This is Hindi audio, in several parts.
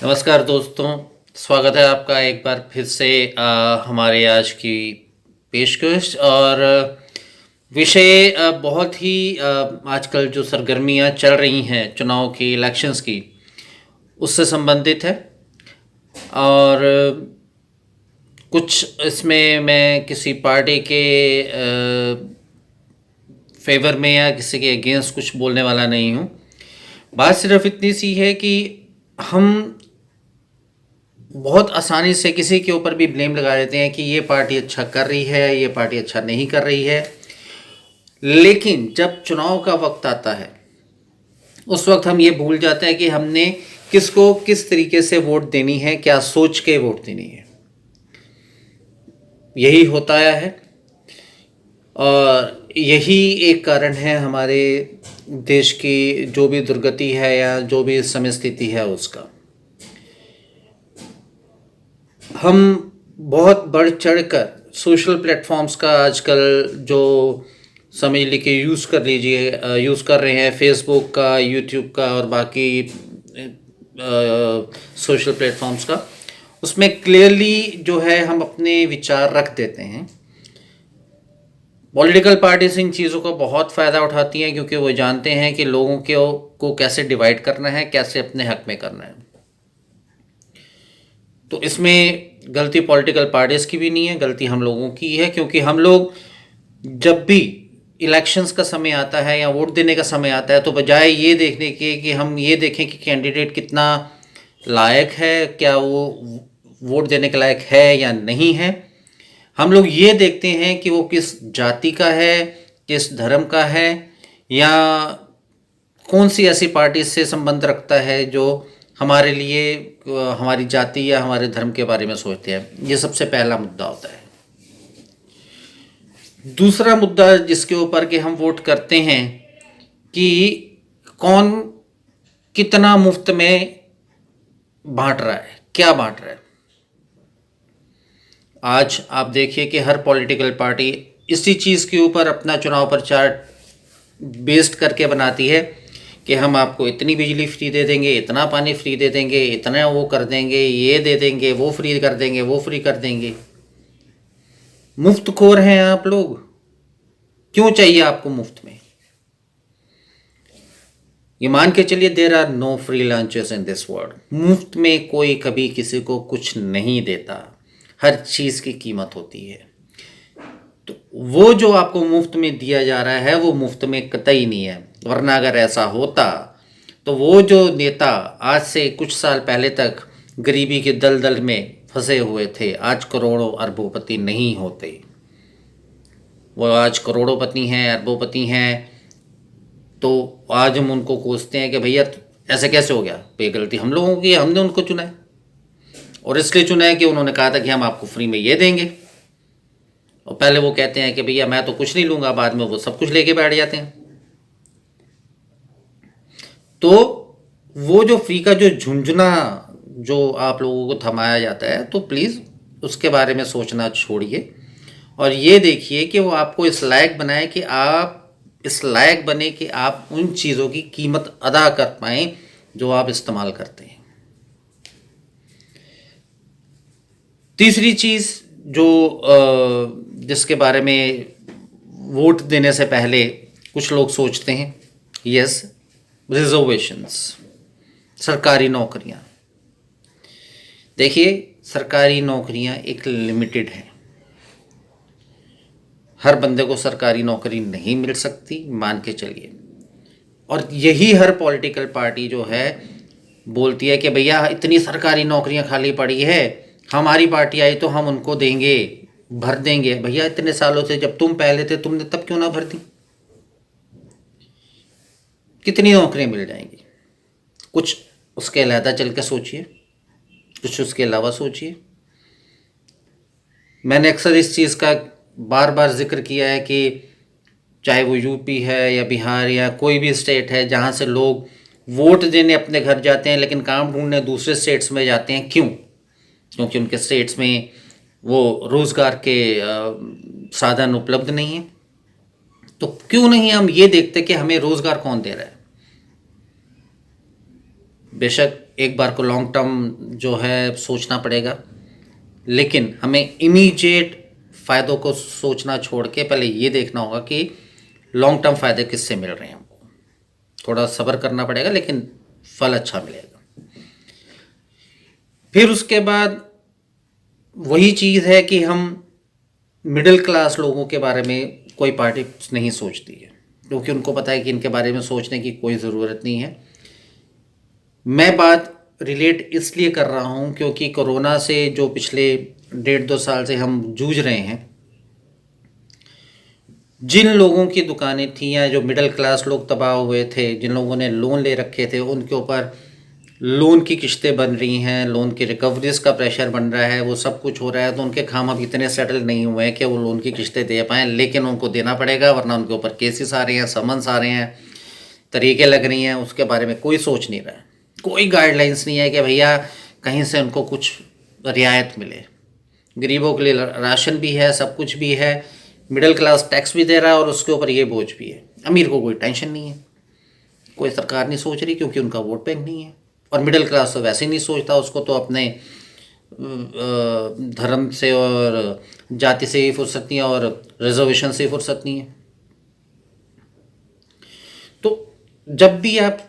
नमस्कार दोस्तों, स्वागत है आपका एक बार फिर से हमारे आज की पेशकश। और विषय बहुत ही आजकल जो सरगर्मियां चल रही हैं चुनाव की, इलेक्शंस की, उससे संबंधित है। और कुछ इसमें मैं किसी पार्टी के फेवर में या किसी के अगेंस्ट कुछ बोलने वाला नहीं हूँ। बात सिर्फ इतनी सी है कि हम बहुत आसानी से किसी के ऊपर भी ब्लेम लगा देते हैं कि ये पार्टी अच्छा कर रही है, ये पार्टी अच्छा नहीं कर रही है। लेकिन जब चुनाव का वक्त आता है उस वक्त हम ये भूल जाते हैं कि हमने किसको किस तरीके से वोट देनी है, क्या सोच के वोट देनी है। यही होता है और यही एक कारण है हमारे देश की जो भी दुर्गति है या जो भी समय स्थिति है उसका। हम बहुत बढ़ चढ़ कर सोशल प्लेटफॉर्म्स का आजकल जो समझ लीजिए यूज़ कर रहे हैं, फेसबुक का, यूट्यूब का और बाकी सोशल प्लेटफॉर्म्स का। उसमें क्लियरली जो है हम अपने विचार रख देते हैं। पॉलिटिकल पार्टीज इन चीज़ों का बहुत फ़ायदा उठाती हैं क्योंकि वो जानते हैं कि लोगों को कैसे डिवाइड करना है, कैसे अपने हक में करना है। तो इसमें गलती पॉलिटिकल पार्टीज़ की भी नहीं है, गलती हम लोगों की है। क्योंकि हम लोग जब भी इलेक्शंस का समय आता है या वोट देने का समय आता है तो बजाय ये देखने के कि हम ये देखें कि कैंडिडेट कितना लायक है, क्या वो वोट देने के लायक है या नहीं है, हम लोग ये देखते हैं कि वो किस जाति का है, किस धर्म का है, या कौन सी ऐसी पार्टी से संबंध रखता है जो हमारे लिए हमारी जाति या हमारे धर्म के बारे में सोचते हैं। ये सबसे पहला मुद्दा होता है। दूसरा मुद्दा जिसके ऊपर के हम वोट करते हैं कि कौन कितना मुफ्त में बांट रहा है, क्या बांट रहा है। आज आप देखिए कि हर पॉलिटिकल पार्टी इसी चीज़ के ऊपर अपना चुनाव प्रचार बेस्ड करके बनाती है कि हम आपको इतनी बिजली फ्री दे देंगे, इतना पानी फ्री दे देंगे, इतना वो कर देंगे, ये दे देंगे, वो फ्री कर देंगे, वो फ्री कर देंगे। मुफ्तखोर हैं आप लोग। क्यों चाहिए आपको मुफ्त में? ये मान के चलिए there are no free lunches in this world. मुफ्त में कोई कभी किसी को कुछ नहीं देता, हर चीज़ की कीमत होती है। तो वो जो आपको मुफ्त में दिया जा रहा है वो मुफ्त में कतई नहीं है। वरना अगर ऐसा होता तो वो जो नेता आज से कुछ साल पहले तक गरीबी के दलदल में फंसे हुए थे आज करोड़ों अरबोपति नहीं होते। वो आज करोड़ोंपति हैं, अरबोपति हैं। तो आज हम उनको कोसते हैं कि भैया ऐसे कैसे हो गया। पे गलती हम लोगों की है, हमने उनको चुना है। और इसलिए चुना है कि उन्होंने कहा था कि हम आपको फ्री में ये देंगे। और पहले वो कहते हैं कि भैया मैं तो कुछ नहीं लूँगा, बाद में वो सब कुछ लेके बैठ जाते हैं। तो वो जो फ्री का जो झुंझुना जो आप लोगों को थमाया जाता है, तो प्लीज़ उसके बारे में सोचना छोड़िए और ये देखिए कि वो आपको इस लायक बनाए कि आप इस लायक बने कि आप उन चीज़ों की कीमत अदा कर पाएँ जो आप इस्तेमाल करते हैं। तीसरी चीज़ जो जिसके बारे में वोट देने से पहले कुछ लोग सोचते हैं, यस, रिजर्वेशंस, सरकारी नौकरियां। देखिए, सरकारी नौकरियां एक लिमिटेड हैं। हर बंदे को सरकारी नौकरी नहीं मिल सकती, मान के चलिए। और यही हर पॉलिटिकल पार्टी जो है बोलती है कि भैया इतनी सरकारी नौकरियां खाली पड़ी है, हमारी पार्टी आई तो हम उनको देंगे, भर देंगे। भैया इतने सालों से जब तुम पहले थे तुमने तब क्यों ना भर दी? कितनी नौकरियां मिल जाएंगी? कुछ उसके अलहदा चल के सोचिए, कुछ उसके अलावा सोचिए। मैंने अक्सर इस चीज़ का बार बार जिक्र किया है कि चाहे वो यूपी है या बिहार या कोई भी स्टेट है जहाँ से लोग वोट देने अपने घर जाते हैं लेकिन काम ढूंढने दूसरे स्टेट्स में जाते हैं। क्यों? क्योंकि उनके स्टेट्स में वो रोज़गार के साधन उपलब्ध नहीं हैं। तो क्यों नहीं हम ये देखते कि हमें रोज़गार कौन दे रहा है? बेशक एक बार को लॉन्ग टर्म जो है सोचना पड़ेगा, लेकिन हमें इमीडिएट फ़ायदों को सोचना छोड़ के पहले ये देखना होगा कि लॉन्ग टर्म फ़ायदे किससे मिल रहे हैं हमको। थोड़ा सब्र करना पड़ेगा, लेकिन फल अच्छा मिलेगा। फिर उसके बाद वही चीज़ है कि हम मिडिल क्लास लोगों के बारे में कोई पार्टी नहीं सोचती है, क्योंकि उनको पता है कि इनके बारे में सोचने की कोई ज़रूरत नहीं है। मैं बात रिलेट इसलिए कर रहा हूँ क्योंकि कोरोना से जो पिछले 1.5-2 साल से हम जूझ रहे हैं, जिन लोगों की दुकानें थी या जो मिडिल क्लास लोग तबाह हुए थे, जिन लोगों ने लोन ले रखे थे, उनके ऊपर लोन की किश्तें बन रही हैं, लोन की रिकवरीज का प्रेशर बन रहा है, वो सब कुछ हो रहा है। तो उनके काम अब इतने सेटल नहीं हुए हैं कि वो लोन की किश्तें दे पाएँ, लेकिन उनको देना पड़ेगा, वरना उनके ऊपर केसेस आ रहे हैं, समन्स आ रहे हैं, तरीके लग रही हैं। उसके बारे में कोई सोच नहीं रहा है, कोई गाइडलाइंस नहीं है कि भैया कहीं से उनको कुछ रियायत मिले। गरीबों के लिए राशन भी है, सब कुछ भी है, मिडिल क्लास टैक्स भी दे रहा है और उसके ऊपर ये बोझ भी है। अमीर को कोई टेंशन नहीं है, कोई सरकार नहीं सोच रही, क्योंकि उनका वोट बैंक नहीं है। और मिडिल क्लास तो वैसे ही नहीं सोचता, उसको तो अपने धर्म से और जाति से ही फुर्सत नहीं है और रिजर्वेशन से ही फुर्सत नहीं है। तो जब भी आप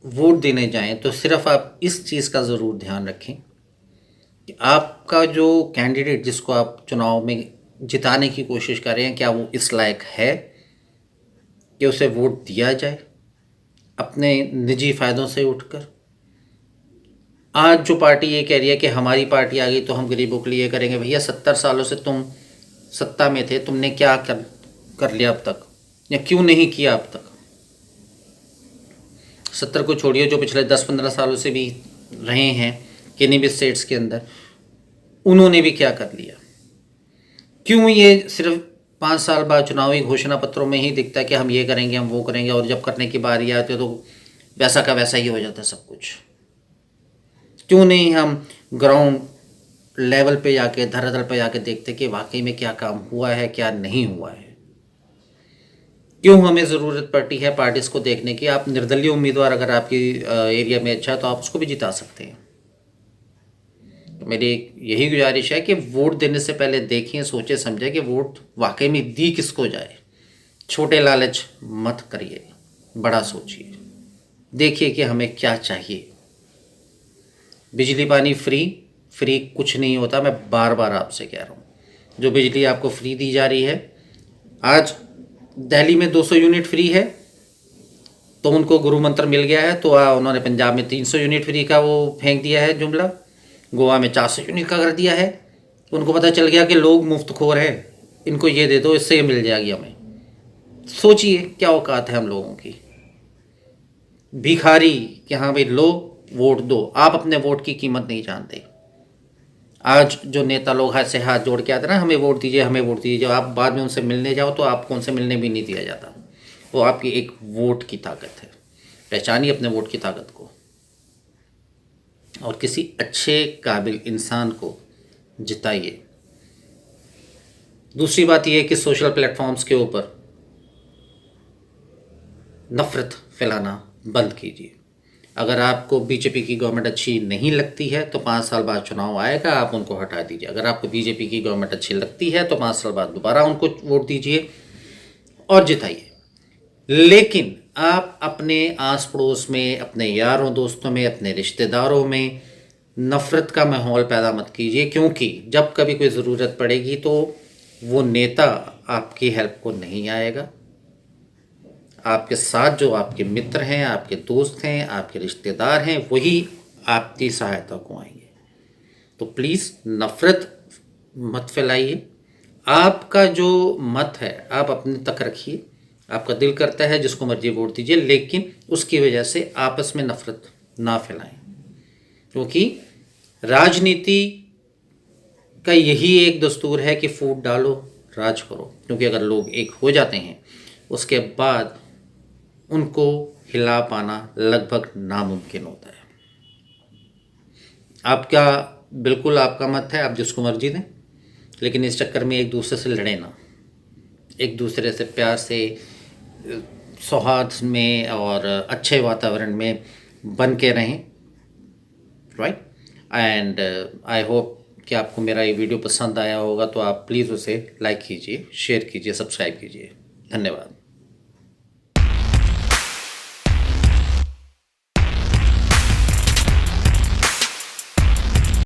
वोट देने जाएं तो सिर्फ आप इस चीज़ का ज़रूर ध्यान रखें कि आपका जो कैंडिडेट जिसको आप चुनाव में जिताने की कोशिश कर रहे हैं, क्या वो इस लायक है कि उसे वोट दिया जाए अपने निजी फ़ायदों से उठकर। आज जो पार्टी ये कह रही है कि हमारी पार्टी आ गई तो हम गरीबों के लिए ये करेंगे, भैया 70 सालों से तुम सत्ता में थे, तुमने क्या कर लिया अब तक, या क्यों नहीं किया अब तक? 70 को छोड़िए, जो पिछले 10-15 सालों से भी रहे हैं किन्हीं भी स्टेट्स के अंदर, उन्होंने भी क्या कर लिया? क्यों ये सिर्फ 5 साल बाद चुनावी घोषणा पत्रों में ही दिखता है कि हम ये करेंगे, हम वो करेंगे, और जब करने की बारी आती है तो वैसा का वैसा ही हो जाता है सब कुछ? क्यों नहीं हम ग्राउंड लेवल पे जाके, धरातल पे जाके देखते कि वाकई में क्या काम हुआ है, क्या नहीं हुआ है? क्यों हमें ज़रूरत पड़ती है पार्टीज़ को देखने की? आप निर्दलीय उम्मीदवार अगर आपकी एरिया में अच्छा है तो आप उसको भी जिता सकते हैं। तो मेरी यही गुजारिश है कि वोट देने से पहले देखिए, सोचे समझे कि वोट वाकई में दी किसको जाए। छोटे लालच मत करिए, बड़ा सोचिए, देखिए कि हमें क्या चाहिए। बिजली पानी फ्री कुछ नहीं होता, मैं बार बार आपसे कह रहा हूँ। जो बिजली आपको फ्री दी जा रही है, आज दिल्ली में 200 यूनिट फ्री है तो उनको गुरु मंत्र मिल गया है, तो उन्होंने पंजाब में 300 यूनिट फ्री का वो फेंक दिया है जुमला, गोवा में 400 यूनिट का कर दिया है। उनको पता चल गया कि लोग मुफ्तखोर हैं, इनको ये दे दो, इससे ये मिल जाएगी हमें। सोचिए क्या औकात है हम लोगों की। भिखारी कि हाँ भाई लो वोट दो, आप अपने वोट की कीमत नहीं जानते। आज जो नेता लोग हाथ से हाथ जोड़ के आते ना, हमें वोट दीजिए, हमें वोट दीजिए, जब आप बाद में उनसे मिलने जाओ तो आपको उनसे मिलने भी नहीं दिया जाता। वो आपकी एक वोट की ताकत है, पहचानिए अपने वोट की ताकत को और किसी अच्छे काबिल इंसान को जिताइए। दूसरी बात यह है कि सोशल प्लेटफॉर्म्स के ऊपर नफ़रत फैलाना बंद कीजिए। अगर आपको बीजेपी की गवर्नमेंट अच्छी नहीं लगती है तो 5 साल बाद चुनाव आएगा, आप उनको हटा दीजिए। अगर आपको बीजेपी की गवर्नमेंट अच्छी लगती है तो 5 साल बाद दोबारा उनको वोट दीजिए और जिताइए। लेकिन आप अपने आस पड़ोस में, अपने यारों दोस्तों में, अपने रिश्तेदारों में नफ़रत का माहौल पैदा मत कीजिए, क्योंकि जब कभी कोई ज़रूरत पड़ेगी तो वो नेता आपकी हेल्प को नहीं आएगा। आपके साथ जो आपके मित्र हैं, आपके दोस्त हैं, आपके रिश्तेदार हैं, वही आपकी सहायता को आएंगे। तो प्लीज़ नफ़रत मत फैलाइए। आपका जो मत है आप अपने तक रखिए। आपका दिल करता है जिसको मर्जी वोट दीजिए, लेकिन उसकी वजह से आपस में नफ़रत ना फैलाएं, क्योंकि राजनीति का यही एक दस्तूर है कि फूट डालो, राज करो। क्योंकि अगर लोग एक हो जाते हैं उसके बाद उनको हिला पाना लगभग नामुमकिन होता है। आपका बिल्कुल आपका मत है, आप जिसको मर्जी दें, लेकिन इस चक्कर में एक दूसरे से लड़े ना, एक दूसरे से प्यार से, सौहार्द में और अच्छे वातावरण में बन के रहें। राइट। एंड आई होप कि आपको मेरा ये वीडियो पसंद आया होगा, तो आप प्लीज़ उसे लाइक कीजिए, शेयर कीजिए, सब्सक्राइब कीजिए। धन्यवाद।